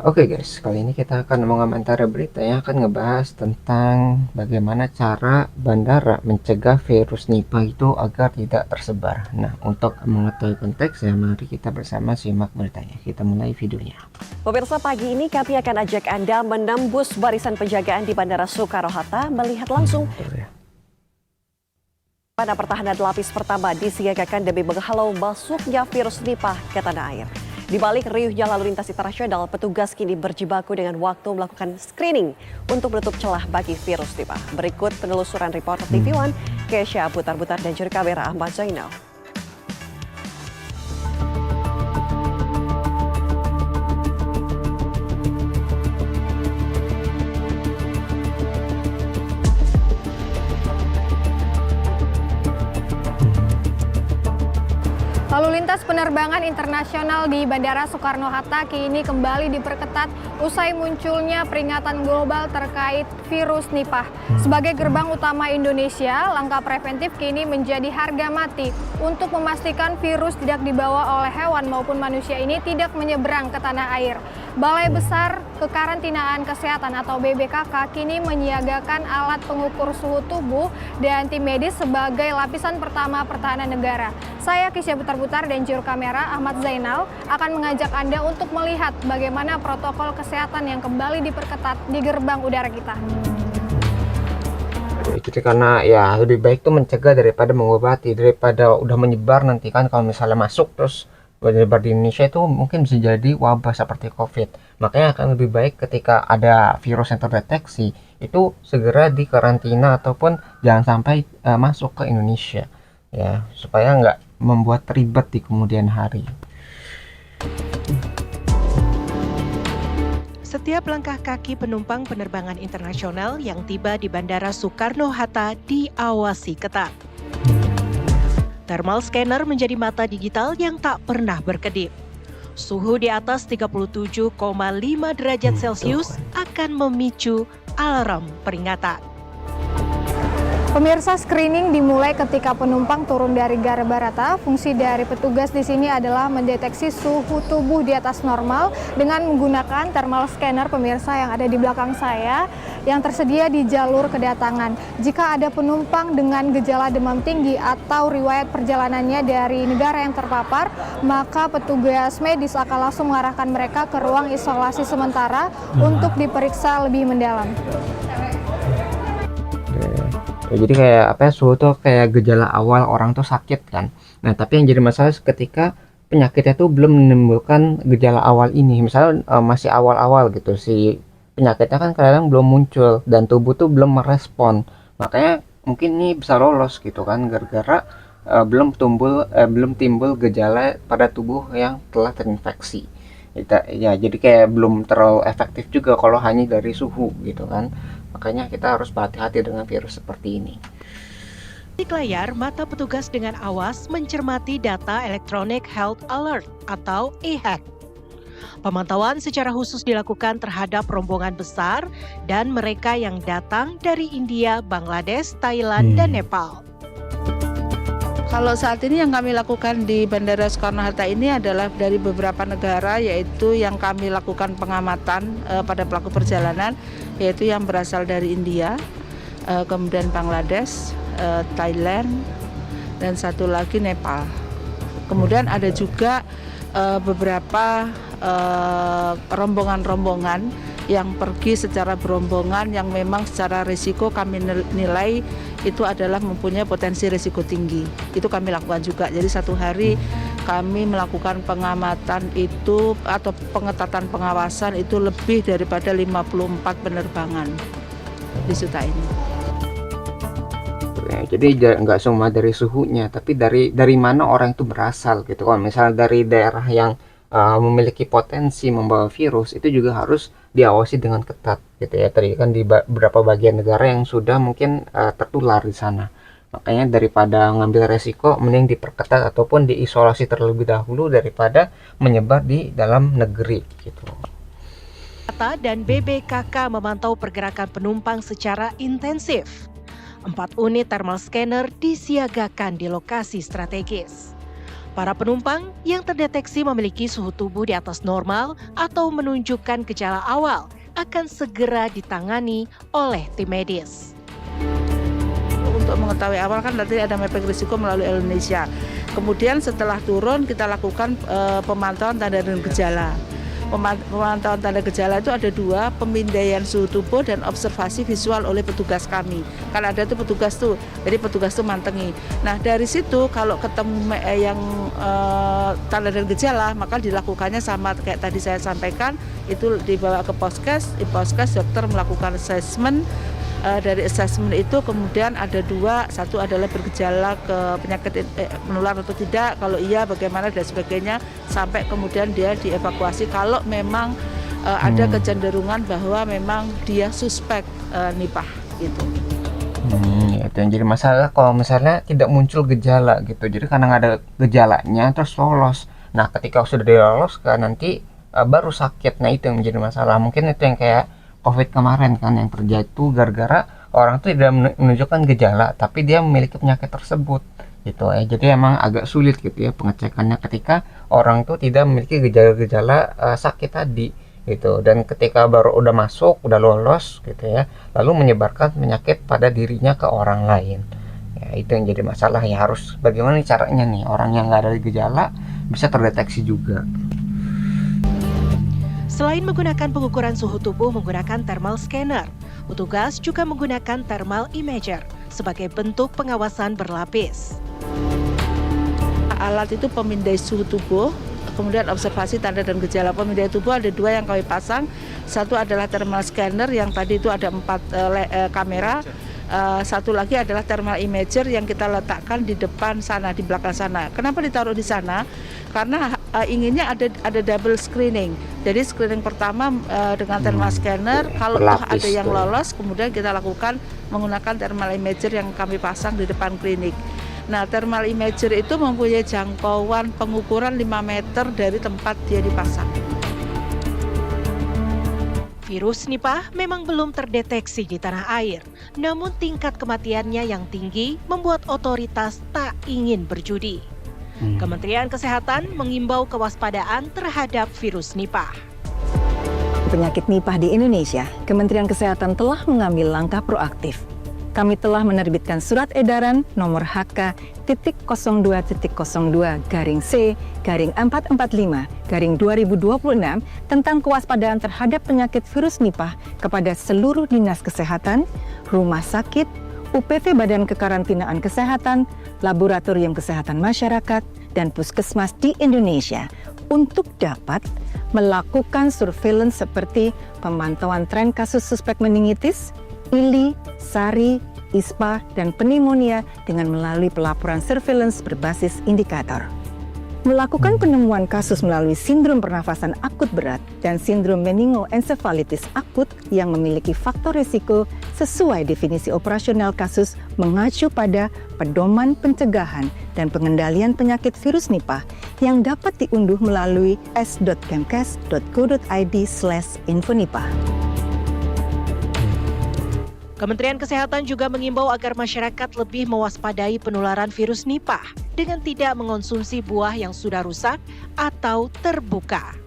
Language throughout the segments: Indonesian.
Oke guys, kali ini kita akan mengomentari berita yang akan ngebahas tentang bagaimana cara bandara mencegah virus Nipah itu agar tidak tersebar. Nah, untuk mengetahui konteksnya, mari kita bersama simak beritanya. Kita mulai videonya. Pemirsa, pagi ini kami akan ajak Anda menembus barisan penjagaan di Bandara Soekarno-Hatta melihat langsung pada pertahanan lapis pertama disiagakan demi menghalau masuknya virus Nipah ke tanah air. Di balik riuhnya lalu lintas internasional, petugas kini berjibaku dengan waktu melakukan screening untuk menutup celah bagi virus Nipah. Berikut penelusuran reporter TV One, Kesha Butar-Butar dan juru kamera Ahmad Zainal. Lalu lintas penerbangan internasional di Bandara Soekarno-Hatta kini kembali diperketat usai munculnya peringatan global terkait virus Nipah. Sebagai gerbang utama Indonesia, langkah preventif kini menjadi harga mati untuk memastikan virus tidak dibawa oleh hewan maupun manusia ini tidak menyeberang ke tanah air. Balai Besar Kekarantinaan Kesehatan atau BBKK kini menyiagakan alat pengukur suhu tubuh dan tim medis sebagai lapisan pertama pertahanan negara. Saya Kisya Butar-Butar dan juru kamera Ahmad Zainal akan mengajak Anda untuk melihat bagaimana protokol kesehatan yang kembali diperketat di gerbang udara kita. Jadi karena ya lebih baik tuh mencegah daripada mengobati, daripada udah menyebar nanti kan kalau misalnya masuk terus menyebar di Indonesia itu mungkin bisa jadi wabah seperti COVID. Makanya akan lebih baik ketika ada virus yang terdeteksi itu segera dikarantina ataupun jangan sampai masuk ke Indonesia ya, supaya nggak membuat ribet di kemudian hari. Setiap langkah kaki penumpang penerbangan internasional yang tiba di Bandara Soekarno-Hatta diawasi ketat. Thermal scanner menjadi mata digital yang tak pernah berkedip. Suhu di atas 37,5 derajat Celcius akan memicu alarm peringatan. Pemirsa, screening dimulai ketika penumpang turun dari Garuda. Fungsi dari petugas di sini adalah mendeteksi suhu tubuh di atas normal dengan menggunakan thermal scanner, pemirsa, yang ada di belakang saya yang tersedia di jalur kedatangan. Jika ada penumpang dengan gejala demam tinggi atau riwayat perjalanannya dari negara yang terpapar, maka petugas medis akan langsung mengarahkan mereka ke ruang isolasi sementara untuk diperiksa lebih mendalam. Ya, jadi kayak apa ya, suhu tuh kayak gejala awal orang tuh sakit kan. Nah, tapi yang jadi masalah ketika penyakitnya tuh belum menimbulkan gejala awal ini. Misalnya masih awal-awal gitu, si penyakitnya kan kadang belum muncul dan tubuh tuh belum merespon. Makanya mungkin ini bisa lolos gitu kan, gara-gara belum timbul gejala pada tubuh yang telah terinfeksi. Ya, jadi kayak belum terlalu efektif juga kalau hanya dari suhu gitu kan. Makanya kita harus berhati-hati dengan virus seperti ini. Di layar, mata petugas dengan awas mencermati data Electronic Health Alert atau EHAC. Pemantauan secara khusus dilakukan terhadap rombongan besar dan mereka yang datang dari India, Bangladesh, Thailand, dan Nepal. Kalau saat ini yang kami lakukan di Bandara Soekarno-Hatta ini adalah dari beberapa negara, yaitu yang kami lakukan pengamatan pada pelaku perjalanan, yaitu yang berasal dari India, kemudian Bangladesh, Thailand, dan satu lagi Nepal. Kemudian ada juga beberapa rombongan-rombongan yang pergi secara berombongan yang memang secara risiko kami nilai itu adalah mempunyai potensi risiko tinggi. Itu kami lakukan juga. Jadi satu hari kami melakukan pengamatan itu atau pengetatan pengawasan itu lebih daripada 54 penerbangan di Suta ini. Ya, jadi nggak semua dari suhunya, tapi dari mana orang itu berasal gitu. Kalau misalnya dari daerah yang memiliki potensi membawa virus, itu juga harus diawasi dengan ketat gitu ya. Tadi kan di beberapa bagian negara yang sudah mungkin tertular di sana. Makanya daripada ngambil resiko, mending diperketat ataupun diisolasi terlebih dahulu daripada menyebar di dalam negeri gitu. Data dan BBKK memantau pergerakan penumpang secara intensif. 4 unit thermal scanner disiagakan di lokasi strategis. Para penumpang yang terdeteksi memiliki suhu tubuh di atas normal atau menunjukkan gejala awal akan segera ditangani oleh tim medis. Untuk mengetahui awal kan nanti ada mapping risiko melalui Indonesia. Kemudian setelah turun kita lakukan pemantauan tanda dan gejala. Pemantauan tanda gejala itu ada dua, pemindaian suhu tubuh dan observasi visual oleh petugas kami. Kan ada tuh petugas tuh, jadi petugas tuh mantengi. Nah dari situ kalau ketemu yang tanda dan gejala, maka dilakukannya sama kayak tadi saya sampaikan, itu dibawa ke poskes, di poskes dokter melakukan assessment. Dari assessment itu kemudian ada dua, satu adalah bergejala ke penyakit menular atau tidak, kalau iya bagaimana dan sebagainya, sampai kemudian dia dievakuasi kalau memang ada kecenderungan bahwa memang dia suspek Nipah gitu. Ya, itu yang jadi masalah kalau misalnya tidak muncul gejala gitu. Jadi karena nggak ada gejalanya terus lolos. Nah ketika sudah diloloskan nanti baru sakit. Nah itu yang menjadi masalah. Mungkin itu yang kayak COVID kemarin kan yang terjadi itu gara-gara orang tuh tidak menunjukkan gejala tapi dia memiliki penyakit tersebut gitu ya. Jadi emang agak sulit gitu ya pengecekannya ketika orang tuh tidak memiliki gejala-gejala sakit tadi gitu, dan ketika baru udah masuk udah lolos gitu ya lalu menyebarkan penyakit pada dirinya ke orang lain. Ya itu yang jadi masalah ya, harus bagaimana nih caranya nih orang yang nggak ada gejala bisa terdeteksi juga. Selain menggunakan pengukuran suhu tubuh menggunakan thermal scanner, petugas juga menggunakan thermal imager sebagai bentuk pengawasan berlapis. Alat itu pemindai suhu tubuh, kemudian observasi tanda dan gejala. Pemindai tubuh ada dua yang kami pasang, satu adalah thermal scanner yang tadi itu ada 4 kamera, satu lagi adalah thermal imager yang kita letakkan di depan sana, di belakang sana. Kenapa ditaruh di sana? Karena inginnya ada double screening. Jadi screening pertama dengan thermal scanner, kalau ada yang lolos, kemudian kita lakukan menggunakan thermal imager yang kami pasang di depan klinik. Nah, thermal imager itu mempunyai jangkauan pengukuran 5 meter dari tempat dia dipasang. Virus Nipah memang belum terdeteksi di tanah air, namun tingkat kematiannya yang tinggi membuat otoritas tak ingin berjudi. Kementerian Kesehatan mengimbau kewaspadaan terhadap virus Nipah. Penyakit Nipah di Indonesia, Kementerian Kesehatan telah mengambil langkah proaktif. Kami telah menerbitkan surat edaran nomor HK.02.02-C/445/2026 tentang kewaspadaan terhadap penyakit virus Nipah kepada seluruh dinas kesehatan, rumah sakit, UPT Badan Kekarantinaan Kesehatan, Laboratorium Kesehatan Masyarakat, dan Puskesmas di Indonesia untuk dapat melakukan surveillance seperti pemantauan tren kasus suspek meningitis, ILI, SARI, ISPA, dan pneumonia dengan melalui pelaporan surveillance berbasis indikator. Melakukan penemuan kasus melalui sindrom pernafasan akut berat dan sindrom meningoencephalitis akut yang memiliki faktor risiko sesuai definisi operasional kasus mengacu pada pedoman pencegahan dan pengendalian penyakit virus Nipah yang dapat diunduh melalui s.kemkes.go.id/info-nipah. Kementerian Kesehatan juga mengimbau agar masyarakat lebih mewaspadai penularan virus Nipah dengan tidak mengonsumsi buah yang sudah rusak atau terbuka.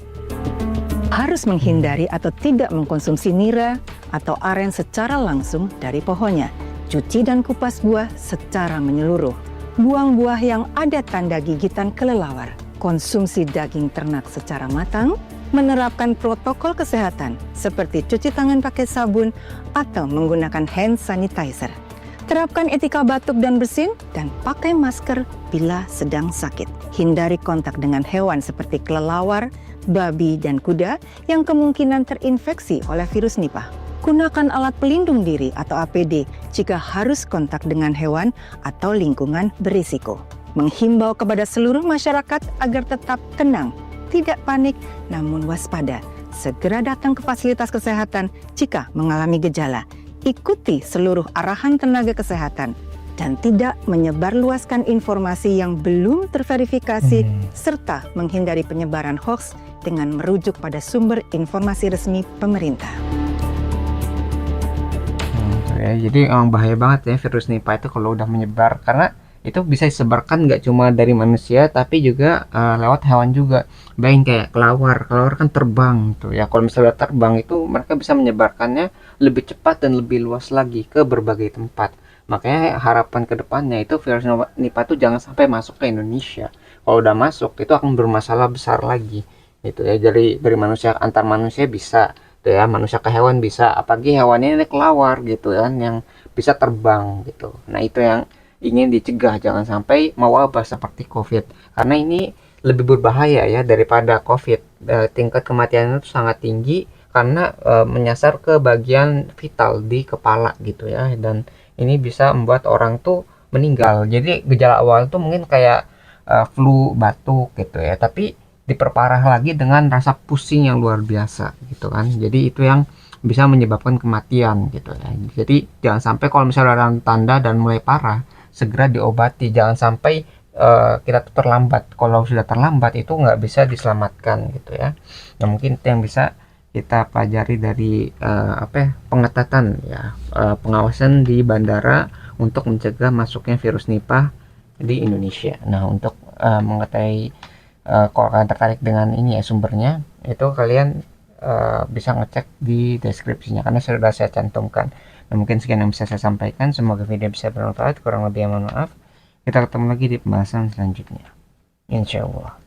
Harus menghindari atau tidak mengkonsumsi nira atau aren secara langsung dari pohonnya. Cuci dan kupas buah secara menyeluruh. Buang buah yang ada tanda gigitan kelelawar. Konsumsi daging ternak secara matang. Menerapkan protokol kesehatan seperti cuci tangan pakai sabun atau menggunakan hand sanitizer. Terapkan etika batuk dan bersin dan pakai masker bila sedang sakit. Hindari kontak dengan hewan seperti kelelawar, babi, dan kuda yang kemungkinan terinfeksi oleh virus Nipah. Gunakan alat pelindung diri atau APD jika harus kontak dengan hewan atau lingkungan berisiko. Menghimbau kepada seluruh masyarakat agar tetap tenang, tidak panik, namun waspada. Segera datang ke fasilitas kesehatan jika mengalami gejala. Ikuti seluruh arahan tenaga kesehatan dan tidak menyebarluaskan informasi yang belum terverifikasi serta menghindari penyebaran hoaks dengan merujuk pada sumber informasi resmi pemerintah. Ya, jadi emang bahaya banget ya virus Nipah itu kalau udah menyebar, karena itu bisa disebarkan nggak cuma dari manusia tapi juga lewat hewan juga. Bayangin kayak kelawar kan terbang tuh ya, kalau misalnya terbang itu mereka bisa menyebarkannya lebih cepat dan lebih luas lagi ke berbagai tempat. Makanya harapan kedepannya itu virus Nipah itu jangan sampai masuk ke Indonesia. Kalau udah masuk itu akan bermasalah besar lagi gitu ya. Jadi dari manusia antar manusia bisa tuh ya, manusia ke hewan bisa, apalagi hewannya ini kelawar gitu kan yang bisa terbang gitu. Nah itu yang ingin dicegah, jangan sampai mewabah seperti COVID, karena ini lebih berbahaya ya daripada COVID. Tingkat kematian itu sangat tinggi karena menyasar ke bagian vital di kepala gitu ya, dan ini bisa membuat orang tuh meninggal. Jadi gejala awal tuh mungkin kayak flu, batuk gitu ya, tapi diperparah lagi dengan rasa pusing yang luar biasa gitu kan. Jadi itu yang bisa menyebabkan kematian gitu ya. Jadi jangan sampai kalau misalnya ada tanda dan mulai parah, segera diobati, jangan sampai kita tuh terlambat. Kalau sudah terlambat itu nggak bisa diselamatkan gitu ya. Nah mungkin itu yang bisa kita pelajari dari pengetatan ya, pengawasan di bandara untuk mencegah masuknya virus Nipah di Indonesia. Nah untuk mengetahui kalau kalian tertarik dengan ini ya sumbernya, itu kalian bisa ngecek di deskripsinya karena sudah saya cantumkan. Nah, mungkin sekian yang bisa saya sampaikan. Semoga video bisa bermanfaat. Kurang lebih mohon maaf. Kita ketemu lagi di pembahasan selanjutnya. Insya Allah.